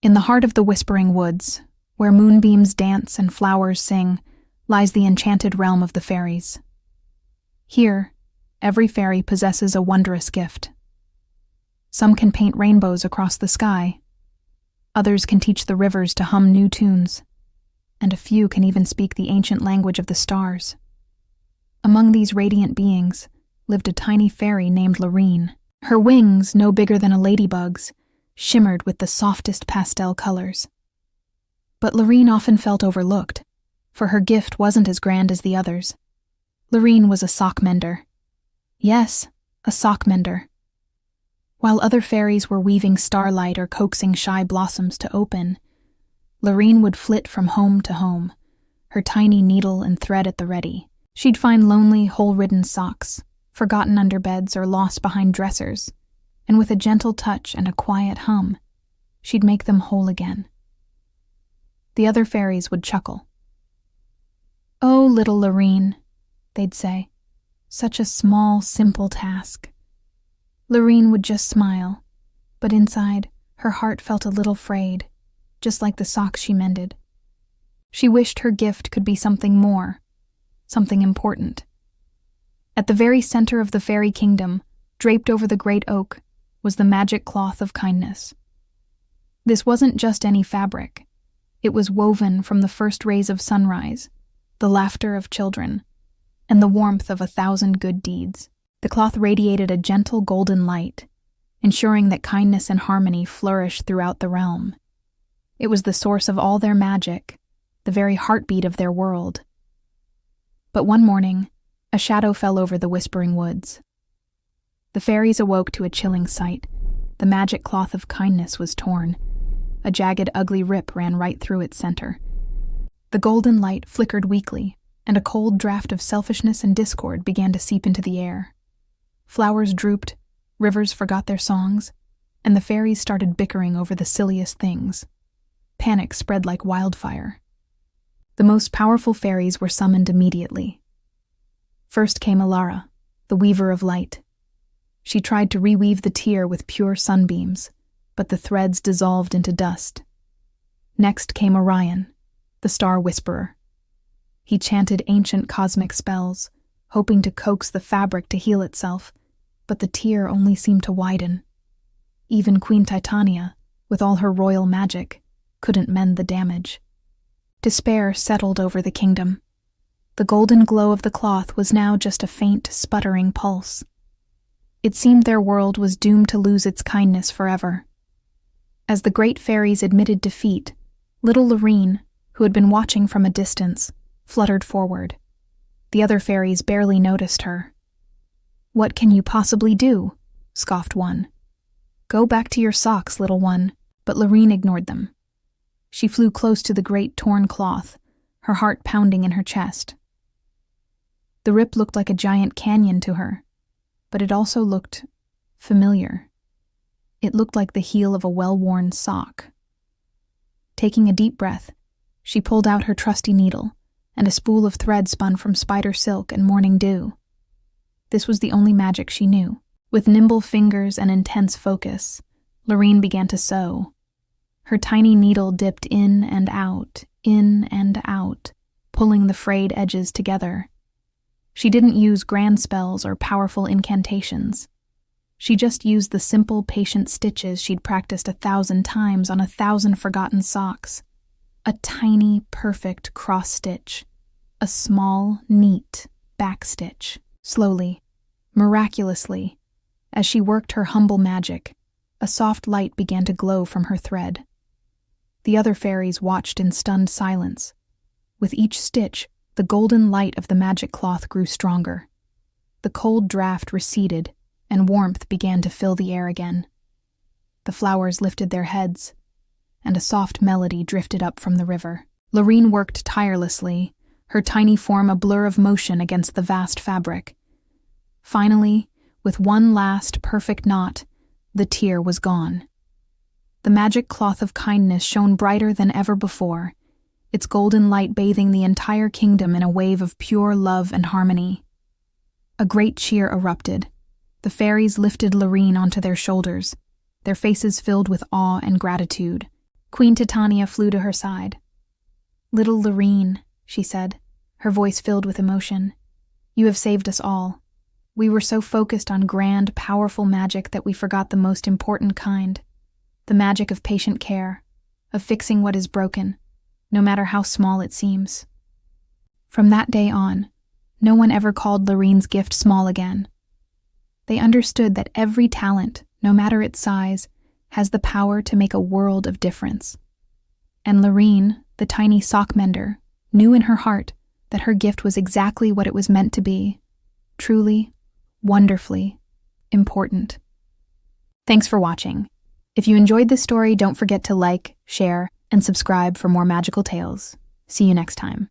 In the heart of the Whispering Woods, where moonbeams dance and flowers sing, lies the enchanted realm of the fairies. Here, every fairy possesses a wondrous gift. Some can paint rainbows across the sky, others can teach the rivers to hum new tunes, and a few can even speak the ancient language of the stars. Among these radiant beings lived a tiny fairy named Lorene. Her wings, no bigger than a ladybug's, shimmered with the softest pastel colors. But Lorene often felt overlooked, for her gift wasn't as grand as the others. Lorene was a sock mender. Yes, a sock mender. While other fairies were weaving starlight or coaxing shy blossoms to open, Lorene would flit from home to home, her tiny needle and thread at the ready. She'd find lonely, hole-ridden socks, forgotten under beds or lost behind dressers, and with a gentle touch and a quiet hum, she'd make them whole again. The other fairies would chuckle. "Oh, little Lorene," they'd say, "such a small, simple task." Lorene would just smile, but inside, her heart felt a little frayed, just like the socks she mended. She wished her gift could be something more, something important. At the very center of the fairy kingdom, draped over the great oak, was the magic cloth of kindness. This wasn't just any fabric. It was woven from the first rays of sunrise, the laughter of children, and the warmth of 1,000 good deeds. The cloth radiated a gentle golden light, ensuring that kindness and harmony flourished throughout the realm. It was the source of all their magic, the very heartbeat of their world. But one morning, a shadow fell over the Whispering Woods. The fairies awoke to a chilling sight. The magic cloth of kindness was torn. A jagged, ugly rip ran right through its center. The golden light flickered weakly, and a cold draft of selfishness and discord began to seep into the air. Flowers drooped, rivers forgot their songs, and the fairies started bickering over the silliest things. Panic spread like wildfire. The most powerful fairies were summoned immediately. First came Alara, the weaver of light. She tried to reweave the tear with pure sunbeams, but the threads dissolved into dust. Next came Orion, the star whisperer. He chanted ancient cosmic spells, hoping to coax the fabric to heal itself, but the tear only seemed to widen. Even Queen Titania, with all her royal magic, couldn't mend the damage. Despair settled over the kingdom. The golden glow of the cloth was now just a faint, sputtering pulse. It seemed their world was doomed to lose its kindness forever. As the great fairies admitted defeat, little Lorene, who had been watching from a distance, fluttered forward. The other fairies barely noticed her. "What can you possibly do?" scoffed one. "Go back to your socks, little one." But Lorene ignored them. She flew close to the great torn cloth, her heart pounding in her chest. The rip looked like a giant canyon to her, but it also looked familiar. It looked like the heel of a well-worn sock. Taking a deep breath, she pulled out her trusty needle, and a spool of thread spun from spider silk and morning dew. This was the only magic she knew. With nimble fingers and intense focus, Lorene began to sew. Her tiny needle dipped in and out, pulling the frayed edges together. She didn't use grand spells or powerful incantations. She just used the simple, patient stitches she'd practiced 1,000 times on 1,000 forgotten socks. A tiny, perfect cross-stitch. A small, neat backstitch. Slowly, miraculously, as she worked her humble magic, a soft light began to glow from her thread. The other fairies watched in stunned silence. With each stitch, the golden light of the magic cloth grew stronger. The cold draft receded, and warmth began to fill the air again. The flowers lifted their heads, and a soft melody drifted up from the river. Lorene worked tirelessly, her tiny form a blur of motion against the vast fabric. Finally, with one last perfect knot, the tear was gone. The magic cloth of kindness shone brighter than ever before, its golden light bathing the entire kingdom in a wave of pure love and harmony. A great cheer erupted. The fairies lifted Lorene onto their shoulders, their faces filled with awe and gratitude. Queen Titania flew to her side. "Little Lorene," she said, her voice filled with emotion, "you have saved us all. We were so focused on grand, powerful magic that we forgot the most important kind, the magic of patient care, of fixing what is broken, no matter how small it seems." From that day on, no one ever called Lorene's gift small again. They understood that every talent, no matter its size, has the power to make a world of difference. And Lorene, the tiny sock mender, knew in her heart that her gift was exactly what it was meant to be, truly, wonderfully important. Thanks for watching. If you enjoyed this story, don't forget to like, share, and subscribe for more magical tales. See you next time.